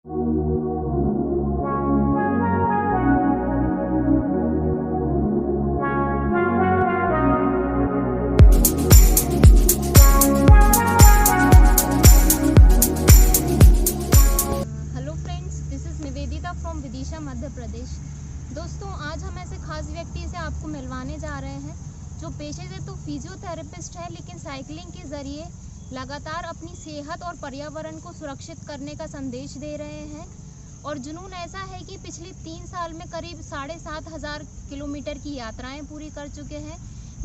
Hello friends, this is Nivedita from Vidisha Madhya Pradesh. दोस्तों, आज हम ऐसे खास व्यक्ति से आपको मिलवाने जा रहे हैं जो पेशे से तो फिजियोथेरेपिस्ट है, लेकिन साइकिलिंग के ज़रिए लगातार अपनी सेहत और पर्यावरण को सुरक्षित करने का संदेश दे रहे हैं। और जुनून ऐसा है कि पिछले 3 साल में करीब 7,500 किलोमीटर की यात्राएं पूरी कर चुके हैं,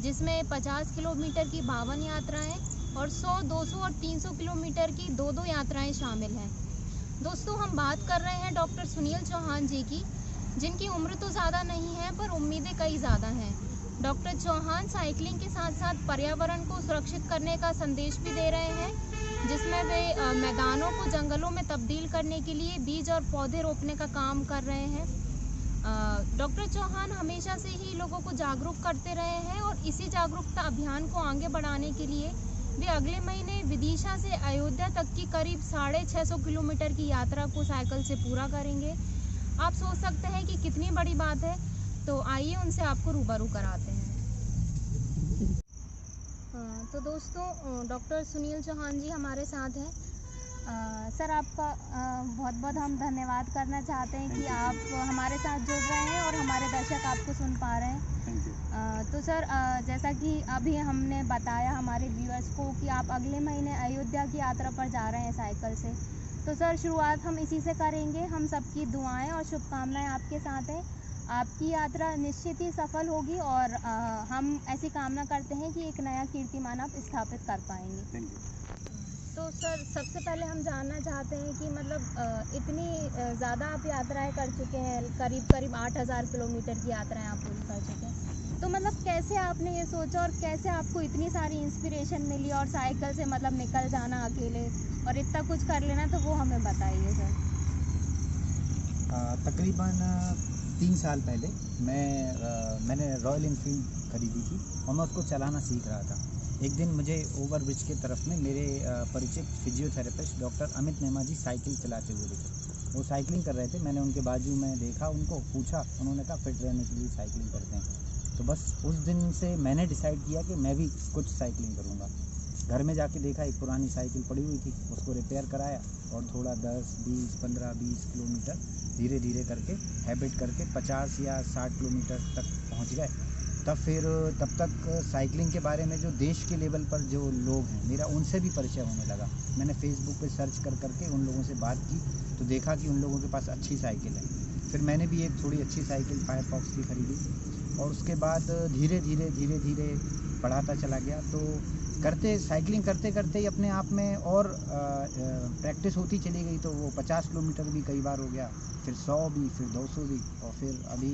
जिसमें 50 किलोमीटर की 52 यात्राएं और 100, 200 और 300 किलोमीटर की 2-2 यात्राएं शामिल हैं। दोस्तों, हम बात कर रहे हैं डॉक्टर सुनील चौहान जी की, जिनकी उम्र तो ज़्यादा नहीं है पर उम्मीदें कई ज़्यादा हैं। डॉक्टर चौहान साइकिलिंग के साथ साथ पर्यावरण को सुरक्षित करने का संदेश भी दे रहे हैं, जिसमें वे मैदानों को जंगलों में तब्दील करने के लिए बीज और पौधे रोपने का काम कर रहे हैं। डॉक्टर चौहान हमेशा से ही लोगों को जागरूक करते रहे हैं और इसी जागरूकता अभियान को आगे बढ़ाने के लिए वे अगले महीने विदिशा से अयोध्या तक की करीब 650 किलोमीटर की यात्रा को साइकिल से पूरा करेंगे। आप सोच सकते हैं कि कितनी बड़ी बात है, तो आइए उनसे आपको रूबरू कराते हैं। तो दोस्तों, डॉक्टर सुनील चौहान जी हमारे साथ हैं। सर, आपका बहुत बहुत हम धन्यवाद करना चाहते हैं कि आप हमारे साथ जुड़ रहे हैं और हमारे दर्शक आपको सुन पा रहे हैं। तो सर, जैसा कि अभी हमने बताया हमारे व्यूअर्स को कि आप अगले महीने अयोध्या की यात्रा पर जा रहे हैं साइकिल से, तो सर शुरुआत हम इसी से करेंगे। हम सबकी दुआएं और शुभकामनाएं आपके साथ हैं। आपकी यात्रा निश्चित ही सफल होगी और हम ऐसी कामना करते हैं कि एक नया कीर्तिमान आप स्थापित कर पाएंगे। तो सर, सबसे पहले हम जानना चाहते हैं कि मतलब इतनी ज़्यादा आप यात्राएं कर चुके हैं, करीब 8,000 किलोमीटर की यात्राएं आप पूरी कर चुके हैं, तो मतलब कैसे आपने ये सोचा और कैसे आपको इतनी सारी इंस्पिरेशन मिली और साइकिल से मतलब निकल जाना अकेले और इतना कुछ कर लेना, तो वो हमें बताइए सर। तकरीबन 3 साल पहले मैंने रॉयल इनफील्ड खरीदी थी और मैं उसको चलाना सीख रहा था। एक दिन मुझे ओवरब्रिज के तरफ में मेरे परिचित फिजियोथेरेपिस्ट डॉक्टर अमित नेमा जी साइकिल चलाते हुए दिखे। वो साइकिलिंग कर रहे थे, मैंने उनके बाजू में देखा, उनको पूछा, उन्होंने कहा फिट रहने के लिए साइकिलिंग करते हैं। तो बस उस दिन से मैंने डिसाइड किया कि मैं भी कुछ साइकिलिंग करूँगा। घर में जाके देखा, एक पुरानी साइकिल पड़ी हुई थी, उसको रिपेयर कराया और थोड़ा 10, 20, 15, 20 किलोमीटर धीरे धीरे करके हैबिट करके 50 या 60 किलोमीटर तक पहुंच गए। तब तक साइकिलिंग के बारे में जो देश के लेवल पर जो लोग हैं, मेरा उनसे भी परिचय होने लगा। मैंने फेसबुक पे सर्च करके उन लोगों से बात की तो देखा कि उन लोगों के पास अच्छी साइकिल है। फिर मैंने भी एक थोड़ी अच्छी साइकिल फायरफॉक्स की खरीदी और उसके बाद धीरे धीरे बढ़ाता चला गया। तो साइकिलिंग करते करते ही अपने आप में और प्रैक्टिस होती चली गई। तो वो 50 किलोमीटर भी कई बार हो गया, फिर 100 भी, फिर 200 भी और फिर अभी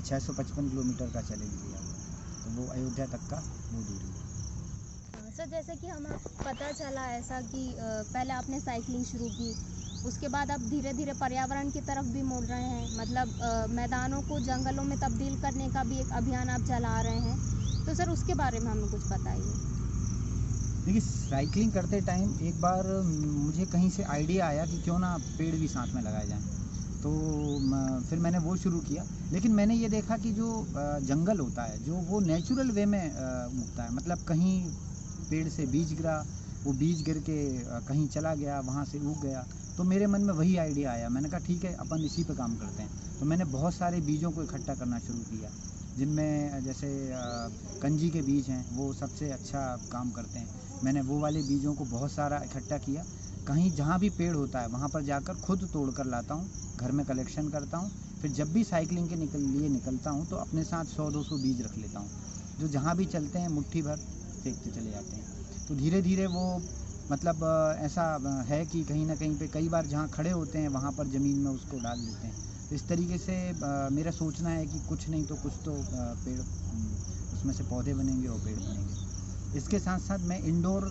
655 किलोमीटर का चले भी गया हुआ है। तो वो अयोध्या तक का वो दूरी है। सर, जैसे कि हमें पता चला ऐसा कि पहले आपने साइकिलिंग शुरू की, उसके बाद आप धीरे धीरे पर्यावरण की तरफ भी मुड़ रहे हैं, मतलब मैदानों को जंगलों में तब्दील करने का भी एक अभियान आप चला रहे हैं। तो सर, उसके बारे में हमें कुछ बताइए। देखिए, साइकिलिंग करते टाइम एक बार मुझे कहीं से आइडिया आया कि क्यों ना पेड़ भी साथ में लगाए जाएं। तो फिर मैंने वो शुरू किया। लेकिन मैंने ये देखा कि जो जंगल होता है, जो वो नेचुरल वे में उगता है, मतलब कहीं पेड़ से बीज गिरा, वो बीज गिर के कहीं चला गया, वहाँ से उग गया। तो मेरे मन में वही आइडिया आया। मैंने कहा ठीक है, अपन इसी पे काम करते हैं। तो मैंने बहुत सारे बीजों को इकट्ठा करना शुरू किया, जिनमें जैसे कंजी के बीज हैं, वो सबसे अच्छा काम करते हैं। मैंने वो वाले बीजों को बहुत सारा इकट्ठा किया। कहीं जहाँ भी पेड़ होता है वहाँ पर जाकर खुद तोड़ कर लाता हूँ, घर में कलेक्शन करता हूँ। फिर जब भी साइकिलिंग के लिए निकलता हूँ तो अपने साथ 100-200 बीज रख लेता हूँ, जो जहाँ भी चलते हैं मुट्ठी भर फेंकते चले जाते हैं। तो धीरे धीरे वो मतलब ऐसा है कि कहीं ना कहीं पे कई बार जहाँ खड़े होते हैं वहाँ पर ज़मीन में उसको डाल देते हैं। तो इस तरीके से मेरा सोचना है कि कुछ नहीं तो कुछ तो पेड़ उसमें से पौधे बनेंगे और पेड़ बनेंगे। इसके साथ साथ मैं इंडोर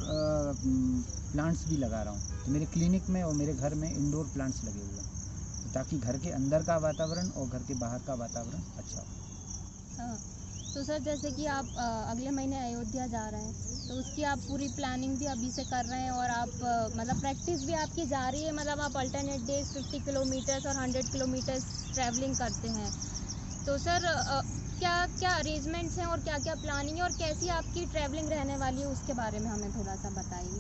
प्लांट्स भी लगा रहा हूँ। तो मेरे क्लिनिक में और मेरे घर में इंडोर प्लांट्स लगे हुए हैं, तो ताकि घर के अंदर का वातावरण और घर के बाहर का वातावरण अच्छा हो। तो सर जैसे कि आप अगले महीने अयोध्या जा रहे हैं, तो उसकी आप पूरी प्लानिंग भी अभी से कर रहे हैं और आप मतलब प्रैक्टिस भी आपकी जा रही है, मतलब आप अल्टरनेट डेज 50 किलोमीटर्स और 100 किलोमीटर्स ट्रैवलिंग करते हैं। तो सर क्या क्या अरेंजमेंट्स हैं और क्या क्या प्लानिंग है और कैसी आपकी ट्रैवलिंग रहने वाली है, उसके बारे में हमें थोड़ा सा बताइए।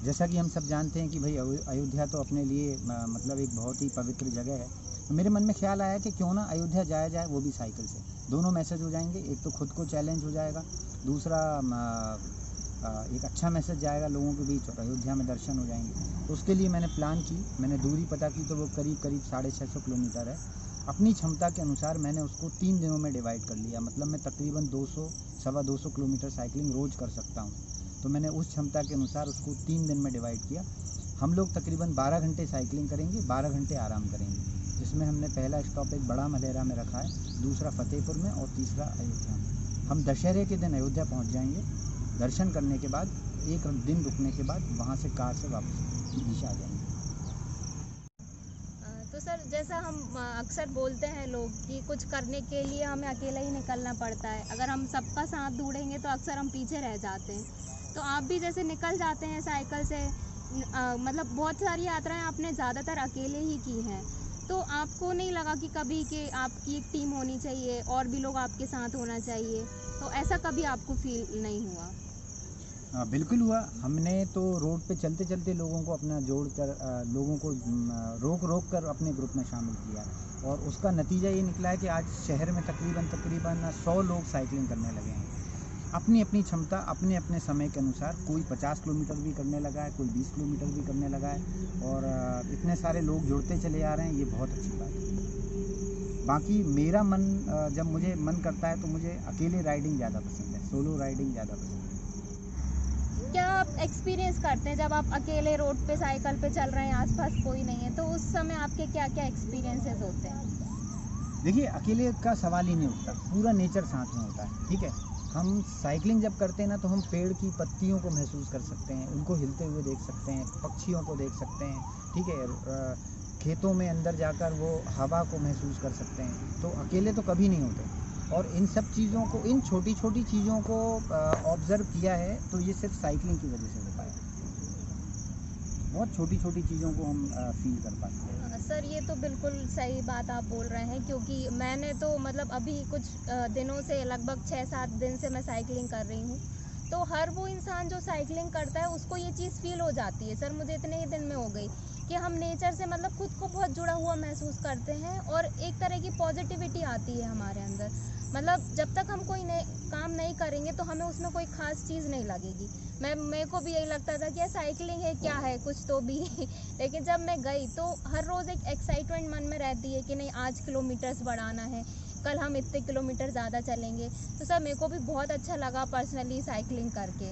जैसा कि हम सब जानते हैं कि भाई अयोध्या तो अपने लिए मतलब एक बहुत ही पवित्र जगह है। तो मेरे मन में ख्याल आया कि क्यों ना अयोध्या जाया जाए, वो भी साइकिल से। दोनों मैसेज हो जाएंगे, एक तो खुद को चैलेंज हो जाएगा, दूसरा एक अच्छा मैसेज जाएगा लोगों के बीच और अयोध्या में दर्शन हो जाएंगे। तो उसके लिए मैंने प्लान की, मैंने दूरी पता की तो वो करीब 650 किलोमीटर है। अपनी क्षमता के अनुसार मैंने उसको 3 दिनों में डिवाइड कर लिया, मतलब मैं तकरीबन 200-225 किलोमीटर साइकिलिंग रोज़ कर सकता हूँ। तो मैंने उस क्षमता के अनुसार उसको 3 दिन में डिवाइड किया। हम लोग तकरीबन 12 घंटे साइकिलिंग करेंगे, 12 घंटे आराम करेंगे, जिसमें हमने पहला स्टॉप एक बड़ा मलेरा में रखा है, दूसरा फतेहपुर में और तीसरा अयोध्या में। हम दशहरे के दिन अयोध्या पहुंच जाएंगे। दर्शन करने के बाद एक दिन रुकने के बाद वहां से कार से वापस विदिशा आ जाएंगे। तो सर जैसा हम अक्सर बोलते हैं लोग कि कुछ करने के लिए हमें अकेला ही निकलना पड़ता है, अगर हम सबका साथ ढूंढेंगे तो अक्सर हम पीछे रह जाते हैं। तो आप भी जैसे निकल जाते हैं साइकिल से, मतलब बहुत सारी यात्राएं आपने ज़्यादातर अकेले ही की हैं, तो आपको नहीं लगा कि कभी कि आपकी एक टीम होनी चाहिए और भी लोग आपके साथ होना चाहिए, तो ऐसा कभी आपको फील नहीं हुआ? बिल्कुल हुआ। हमने तो रोड पे चलते चलते लोगों को अपना जोड़कर लोगों को रोक कर अपने ग्रुप में शामिल किया और उसका नतीजा ये निकला है कि आज शहर में तकरीबन 100 लोग साइकिलिंग करने लगे हैं। अपनी अपनी क्षमता, अपने अपने समय के अनुसार। कोई 50 किलोमीटर भी करने लगा है, कोई 20 किलोमीटर भी करने लगा है और इतने सारे लोग जुड़ते चले आ रहे हैं, ये बहुत अच्छी बात है। बाकी मेरा मन जब मुझे मन करता है तो मुझे अकेले राइडिंग ज़्यादा पसंद है, सोलो राइडिंग ज़्यादा पसंद है। क्या आप एक्सपीरियंस करते हैं जब आप अकेले रोड पे साइकिल पे चल रहे हैं, आसपास कोई नहीं है, तो उस समय आपके क्या क्या एक्सपीरियंसेस होते हैं? देखिए, अकेले का सवाल ही नहीं उठता, पूरा नेचर साथ में होता है। ठीक है, हम साइकिलिंग जब करते हैं ना तो हम पेड़ की पत्तियों को महसूस कर सकते हैं, उनको हिलते हुए देख सकते हैं, पक्षियों को देख सकते हैं। ठीक है, खेतों में अंदर जाकर वो हवा को महसूस कर सकते हैं। तो अकेले तो कभी नहीं होते। और इन सब चीज़ों को, इन छोटी छोटी चीज़ों को ऑब्ज़र्व किया है तो ये सिर्फ साइकिलिंग की वजह से हो पाया। बहुत छोटी छोटी चीज़ों को हम फील कर पाते हैं। सर ये तो बिल्कुल सही बात आप बोल रहे हैं, क्योंकि मैंने तो मतलब अभी कुछ दिनों से, लगभग 6-7 दिन से मैं साइकिलिंग कर रही हूँ, तो हर वो इंसान जो साइकिलिंग करता है उसको ये चीज़ फील हो जाती है। सर मुझे इतने ही दिन में हो गई कि हम नेचर से मतलब खुद को बहुत जुड़ा हुआ महसूस करते हैं और एक तरह की पॉजिटिविटी आती है हमारे अंदर। मतलब जब तक हम कोई काम नहीं करेंगे तो हमें उसमें कोई ख़ास चीज़ नहीं लगेगी। मेरे को भी यही लगता था कि यार साइकिलिंग है, क्या है, कुछ तो भी लेकिन जब मैं गई तो हर रोज़ एक एक्साइटमेंट मन में रहती है कि नहीं, आज किलोमीटर्स बढ़ाना है, कल हम इतने किलोमीटर ज़्यादा चलेंगे। तो सर मेरे को भी बहुत अच्छा लगा पर्सनली साइकिलिंग करके।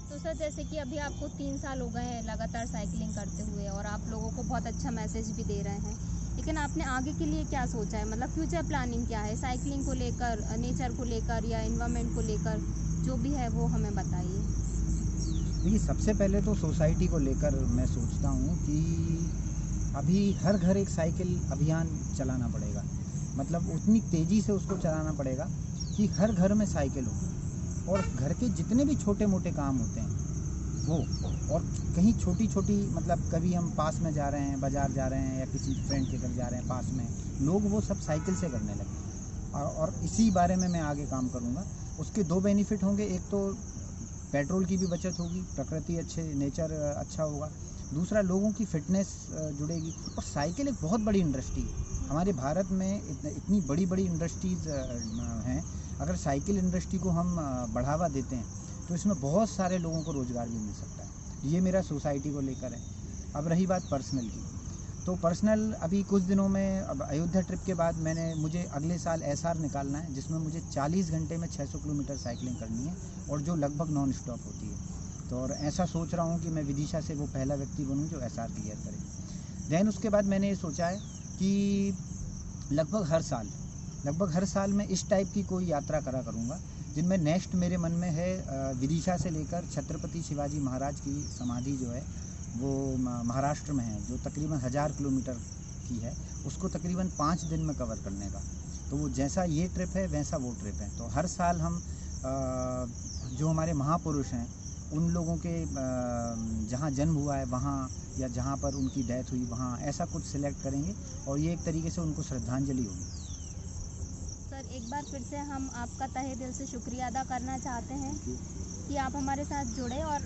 तो सर जैसे कि अभी आपको 3 साल हो गए हैं लगातार साइकिलिंग करते हुए और आप लोगों को बहुत अच्छा मैसेज भी दे रहे हैं, लेकिन आपने आगे के लिए क्या सोचा है? मतलब फ्यूचर प्लानिंग क्या है साइकिलिंग को लेकर, नेचर को लेकर या एनवायरनमेंट को लेकर, जो भी है वो हमें बताइए। देखिए, सबसे पहले तो सोसाइटी को लेकर मैं सोचता हूँ कि अभी हर घर एक साइकिल अभियान चलाना पड़ेगा। मतलब उतनी तेज़ी से उसको चलाना पड़ेगा कि हर घर में साइकिल हो और घर के जितने भी छोटे मोटे काम होते हैं वो, और कहीं छोटी छोटी, मतलब कभी हम पास में जा रहे हैं, बाज़ार जा रहे हैं या किसी फ्रेंड के घर जा रहे हैं पास में, लोग वो सब साइकिल से करने लगे। और इसी बारे में मैं आगे काम करूँगा। उसके 2 बेनिफिट होंगे, एक तो पेट्रोल की भी बचत होगी, प्रकृति नेचर अच्छा होगा, दूसरा लोगों की फिटनेस जुड़ेगी। और साइकिल एक बहुत बड़ी इंडस्ट्री है हमारे भारत में, इतनी बड़ी बड़ी इंडस्ट्रीज़ हैं। अगर साइकिल इंडस्ट्री को हम बढ़ावा देते हैं तो इसमें बहुत सारे लोगों को रोज़गार भी मिल सकता है। ये मेरा सोसाइटी को लेकर है। अब रही बात पर्सनल की, तो पर्सनल अभी कुछ दिनों में, अब अयोध्या ट्रिप के बाद मुझे अगले साल SR निकालना है, जिसमें मुझे 40 घंटे में 600 किलोमीटर साइकिलिंग करनी है और जो लगभग नॉन स्टॉप होती है। तो और ऐसा सोच रहा हूँ कि मैं विदिशा से वो पहला व्यक्ति बनूँ जो SR क्लियर करे। दैन उसके बाद मैंने ये सोचा है कि लगभग हर साल मैं इस टाइप की कोई यात्रा करूँगा, जिनमें नेक्स्ट मेरे मन में है विदिशा से लेकर छत्रपति शिवाजी महाराज की समाधि जो है वो महाराष्ट्र में है, जो तकरीबन 1000 किलोमीटर की है उसको तकरीबन 5 दिन में कवर करने का। तो वो जैसा ये ट्रिप है वैसा वो ट्रिप है। तो हर साल हम जो हमारे महापुरुष हैं उन लोगों के जहाँ जन्म हुआ है वहाँ, या जहाँ पर उनकी डेथ हुई वहाँ, ऐसा कुछ सिलेक्ट करेंगे और ये एक तरीके से उनको श्रद्धांजलि होगी। सर, एक बार फिर से हम आपका तहे दिल से शुक्रिया अदा करना चाहते हैं कि आप हमारे साथ जुड़े, और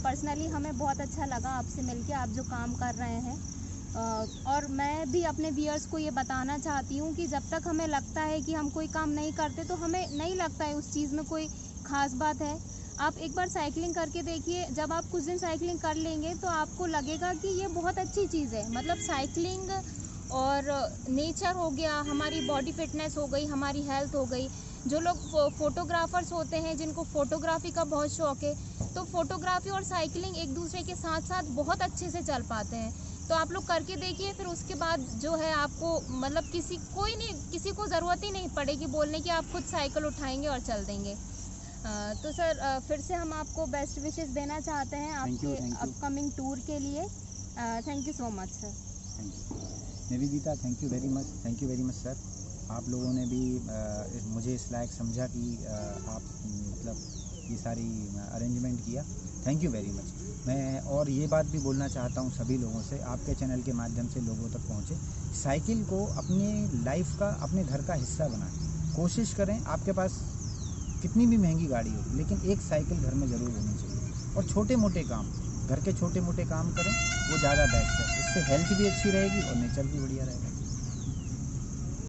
पर्सनली हमें बहुत अच्छा लगा आपसे मिलके, आप जो काम कर रहे हैं। और मैं भी अपने व्यूअर्स को ये बताना चाहती हूँ कि जब तक हमें लगता है कि हम कोई काम नहीं करते तो हमें नहीं लगता है उस चीज़ में कोई ख़ास बात है। आप एक बार साइकिलिंग करके देखिए, जब आप कुछ दिन साइकिलिंग कर लेंगे तो आपको लगेगा कि ये बहुत अच्छी चीज़ है। मतलब साइकिलिंग और नेचर हो गया, हमारी बॉडी फिटनेस हो गई, हमारी हेल्थ हो गई। जो लोग फोटोग्राफर्स होते हैं जिनको फोटोग्राफी का बहुत शौक है, तो फोटोग्राफी और साइकिलिंग एक दूसरे के साथ साथ बहुत अच्छे से चल पाते हैं। तो आप लोग करके देखिए, फिर उसके बाद जो है आपको मतलब किसी को ज़रूरत ही नहीं पड़ेगी बोलने की, आप खुद साइकिल उठाएंगे और चल देंगे। तो सर, फिर से हम आपको बेस्ट विशेस देना चाहते हैं आपके अपकमिंग टूर के लिए। Thank you so much sir. Thank you Nivedita, thank you very much sir. आप लोगों ने भी मुझे इस लायक समझा कि आप मतलब ये सारी अरेंजमेंट किया। Thank you very much. मैं और ये बात भी बोलना चाहता हूँ सभी लोगों से, आपके चैनल के माध्यम से लोगों तक पहुँचे, साइकिल को अपने लाइफ का, अपने घर का हिस्सा बनाएं। कोशिश करें, आपके पास कितनी भी महंगी गाड़ी हो लेकिन एक साइकिल घर में ज़रूर होनी चाहिए। और छोटे मोटे काम, घर के छोटे मोटे काम करें, वो ज़्यादा बेस्ट है। इससे हेल्थ भी अच्छी रहेगी और नेचर भी बढ़िया रहेगा।